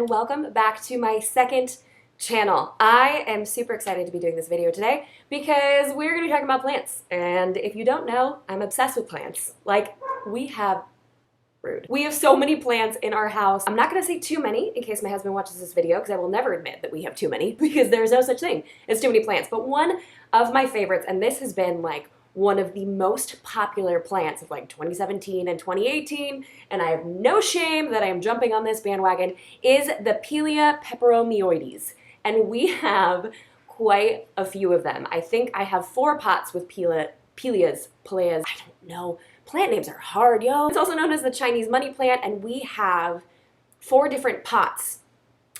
and welcome back to my second channel. I am super excited to be doing this video today because we're going to be talking about plants. And if you don't know, I'm obsessed with plants. Like, we have so many plants in our house. I'm not going to say too many in case my husband watches this video because I will never admit that we have too many because there's no such thing as too many plants. But one of my favorites, and this has been like one of the most popular plants of like 2017 and 2018, and I have no shame that I am jumping on this bandwagon, is the Pilea Peperomioides. And we have quite a few of them. I think I have 4 pots with Pileas, I don't know. Plant names are hard, yo. It's also known as the Chinese money plant, and we have 4 different pots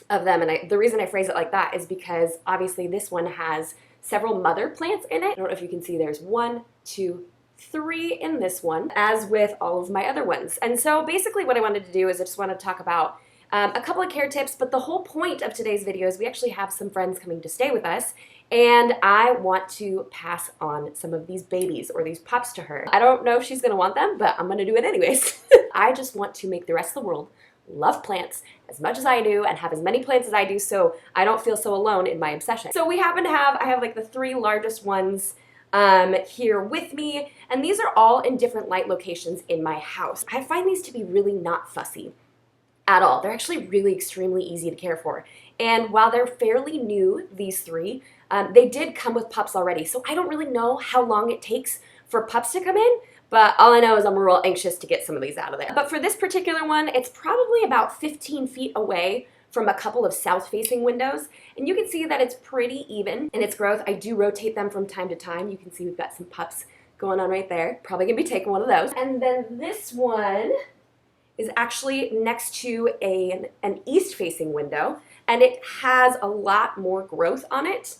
of them. And the reason I phrase it like that is because obviously this one has several mother plants in it. I don't know if you can see, there's 1, 2, 3 in this one, as with all of my other ones. And so basically what I wanted to do is I just want to talk about a couple of care tips, but the whole point of today's video is we actually have some friends coming to stay with us, and I want to pass on some of these babies or these pups to her. I don't know if she's gonna want them, but I'm gonna do it anyways. I just want to make the rest of the world love plants as much as I do and have as many plants as I do so I don't feel so alone in my obsession. So we happen to have, I have like the 3 largest ones here with me, and these are all in different light locations in my house. I find these to be really not fussy at all. They're actually really extremely easy to care for. And while they're fairly new, these 3, they did come with pups already. So I don't really know how long it takes for pups to come in, but all I know is I'm real anxious to get some of these out of there. But for this particular one, it's probably about 15 feet away from a couple of south-facing windows. And you can see that it's pretty even in its growth. I do rotate them from time to time. You can see we've got some pups going on right there. Probably gonna be taking one of those. And then this one is actually next to an east-facing window, and it has a lot more growth on it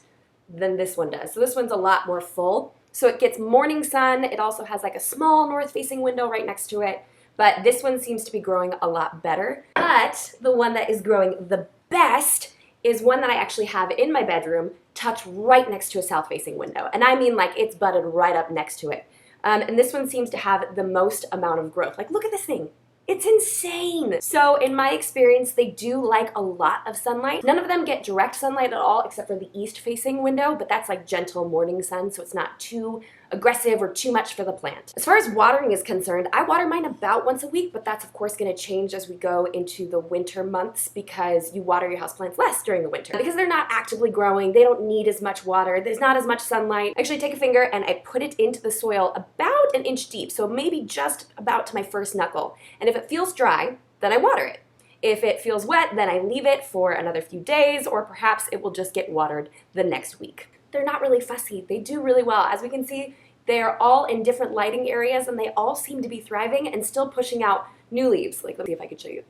than this one does. So this one's a lot more full. So it gets morning sun. It also has like a small north-facing window right next to it, but this one seems to be growing a lot better. But the one that is growing the best is one that I actually have in my bedroom, tucked right next to a south-facing window. And I mean, like, it's butted right up next to it. And this one seems to have the most amount of growth. Like, look at this thing. It's insane. So in my experience, they do like a lot of sunlight. None of them get direct sunlight at all except for the east-facing window, but that's like gentle morning sun, so it's not too aggressive or too much for the plant. As far as watering is concerned, I water mine about once a week, but that's of course going to change as we go into the winter months because you water your houseplants less during the winter. Because they're not actively growing, they don't need as much water, there's not as much sunlight. I actually take a finger and I put it into the soil about 1 inch deep, so maybe just about to my first knuckle. And if it feels dry, then I water it. If it feels wet, then I leave it for another few days, or perhaps it will just get watered the next week. They're not really fussy. They do really well. As we can see, they're all in different lighting areas, and they all seem to be thriving and still pushing out new leaves. Like, let's see if I can show you.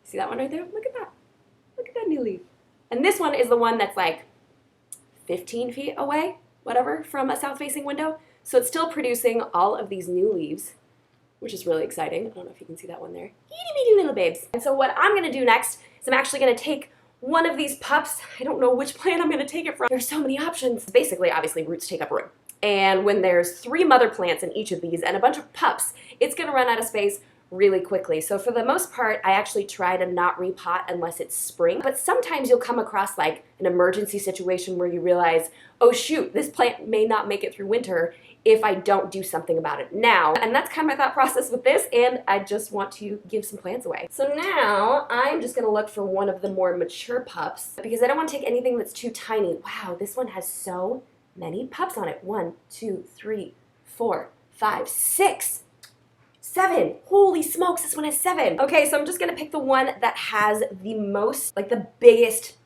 See that one right there? Look at that. Look at that new leaf. And this one is the one that's like 15 feet away, whatever, from a south-facing window. So it's still producing all of these new leaves, which is really exciting. I don't know if you can see that one there. Itty bitty little babes. And so what I'm gonna do next is I'm actually gonna take one of these pups. I don't know which plant I'm gonna take it from. There's so many options. Basically, obviously, roots take up room. And when there's 3 mother plants in each of these and a bunch of pups, it's gonna run out of space really quickly. So for the most part, I actually try to not repot unless it's spring. But sometimes you'll come across like an emergency situation where you realize, oh shoot, this plant may not make it through winter if I don't do something about it now. And that's kind of my thought process with this, and I just want to give some plants away. So now I'm just gonna look for one of the more mature pups because I don't want to take anything that's too tiny. Wow, this one has so many pups on it. 1, 2, 3, 4, 5, 6, 7. Holy smokes, this one has 7. Okay, so I'm just gonna pick the one that has the most, like the biggest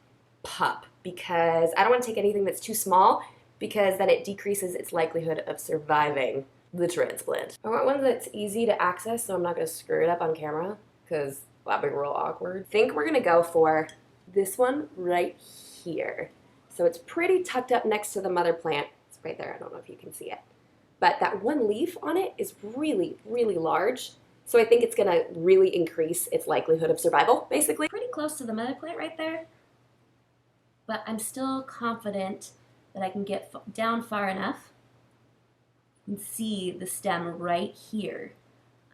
pup, because I don't want to take anything that's too small because then it decreases its likelihood of surviving the transplant. I want one that's easy to access, so I'm not gonna screw it up on camera because that'd be real awkward. I think we're gonna go for this one right here. So it's pretty tucked up next to the mother plant. It's right there, I don't know if you can see it. But that one leaf on it is really, really large. So I think it's gonna really increase its likelihood of survival, basically. Pretty close to the mother plant right there. But I'm still confident that I can get down far enough and see the stem right here.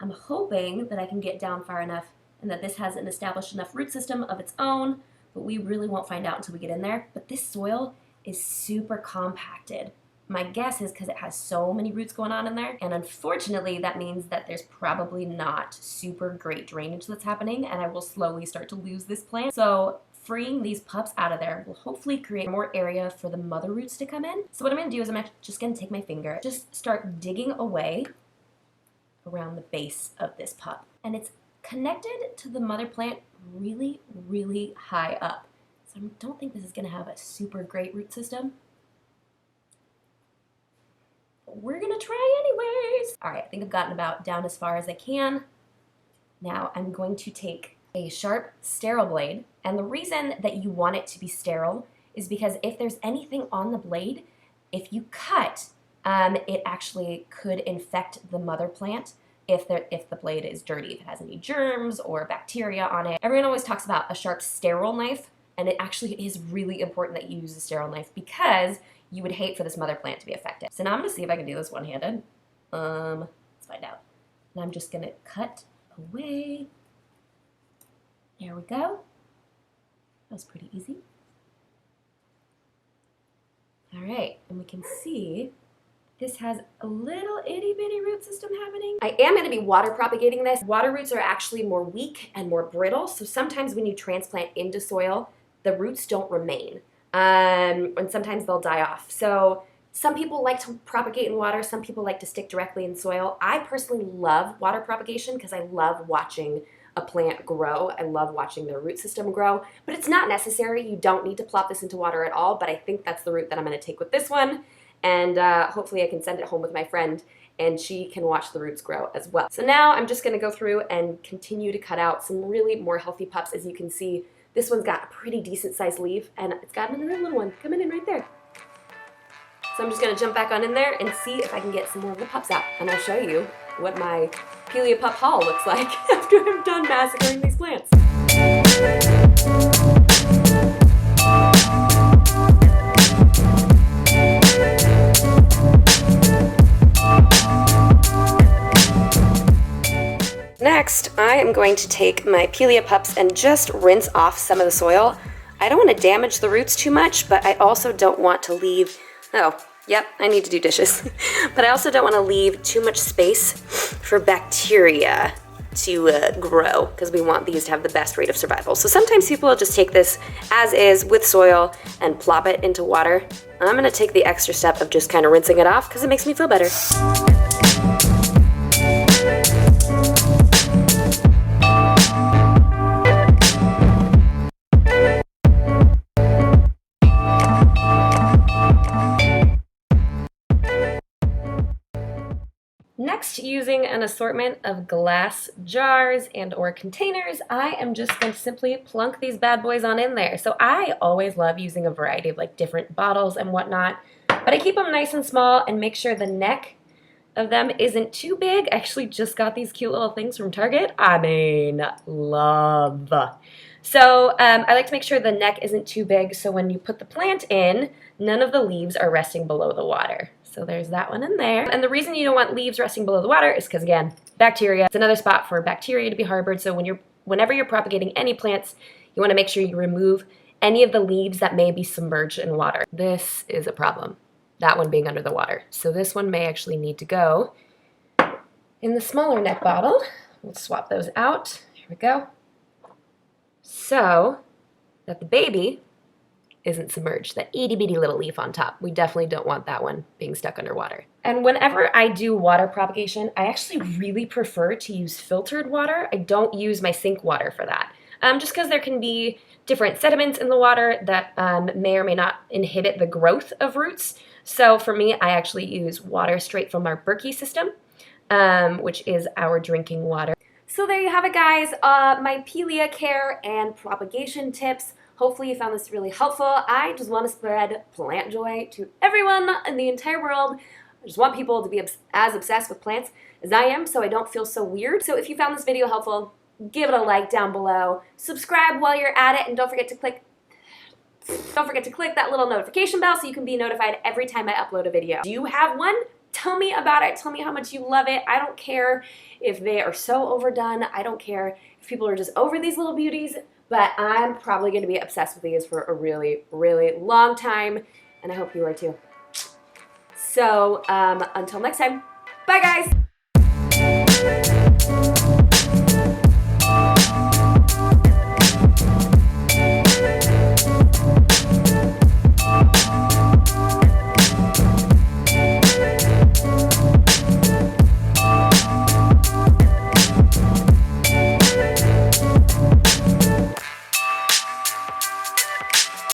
I'm hoping that I can get down far enough and that this has an established enough root system of its own, but we really won't find out until we get in there. But this soil is super compacted. My guess is because it has so many roots going on in there, and unfortunately that means that there's probably not super great drainage that's happening, and I will slowly start to lose this plant. So freeing these pups out of there will hopefully create more area for the mother roots to come in. So what I'm going to do is I'm just going to take my finger, just start digging away around the base of this pup. And it's connected to the mother plant really, really high up. So I don't think this is going to have a super great root system. But we're going to try anyways. All right, I think I've gotten about down as far as I can. Now I'm going to take a sharp, sterile blade. And the reason that you want it to be sterile is because if there's anything on the blade, if you cut, it actually could infect the mother plant if the blade is dirty, if it has any germs or bacteria on it. Everyone always talks about a sharp, sterile knife, and it actually is really important that you use a sterile knife because you would hate for this mother plant to be affected. So now I'm going to see if I can do this one-handed. Let's find out. And I'm just going to cut away. There we go. That was pretty easy. All right, and we can see this has a little itty bitty root system happening. I am going to be water propagating this. Water roots are actually more weak and more brittle, so sometimes when you transplant into soil, the roots don't remain, and sometimes they'll die off. So some people like to propagate in water, some people like to stick directly in soil. I personally love water propagation because I love watching a plant grow. I love watching their root system grow, but it's not necessary. You don't need to plop this into water at all, but I think that's the route that I'm going to take with this one, and hopefully I can send it home with my friend and she can watch the roots grow as well. So now I'm just going to go through and continue to cut out some really more healthy pups. As you can see, this one's got a pretty decent sized leaf, and it's got another little one coming in right there. So I'm just going to jump back on in there and see if I can get some more of the pups out, and I'll show you what my Pilea pup haul looks like after I'm done massacring these plants. Next, I am going to take my Pilea pups and just rinse off some of the soil. I don't want to damage the roots too much, but I also don't want to leave, yep, I need to do dishes. But I also don't want to leave too much space for bacteria to grow, because we want these to have the best rate of survival. So sometimes people will just take this as is with soil and plop it into water. I'm going to take the extra step of just kind of rinsing it off because it makes me feel better. Next, using an assortment of glass jars and or containers, I am just going to simply plunk these bad boys on in there. So I always love using a variety of like different bottles and whatnot, but I keep them nice and small and make sure the neck of them isn't too big. I actually just got these cute little things from Target. I mean, love. So I like to make sure the neck isn't too big so when you put the plant in, none of the leaves are resting below the water. So there's that one in there. And the reason you don't want leaves resting below the water is because, again, bacteria. It's another spot for bacteria to be harbored. So whenever you're propagating any plants, you want to make sure you remove any of the leaves that may be submerged in water. This is a problem, that one being under the water. So this one may actually need to go in the smaller neck bottle. We'll swap those out. Here we go. So that the baby isn't submerged, that itty bitty little leaf on top. We definitely don't want that one being stuck underwater. And whenever I do water propagation, I actually really prefer to use filtered water. I don't use my sink water for that. Just because there can be different sediments in the water that may or may not inhibit the growth of roots. So for me, I actually use water straight from our Berkey system, which is our drinking water. So there you have it, guys, my Pilea care and propagation tips. Hopefully you found this really helpful. I just want to spread plant joy to everyone in the entire world. I just want people to be as obsessed with plants as I am so I don't feel so weird. So if you found this video helpful, give it a like down below. Subscribe while you're at it, and don't forget to click that little notification bell so you can be notified every time I upload a video. Do you have one? Tell me about it. Tell me how much you love it. I don't care if they are so overdone. I don't care People are just over these little beauties, but I'm probably going to be obsessed with these for a really, really long time, and I hope you are too. So until next time, bye guys!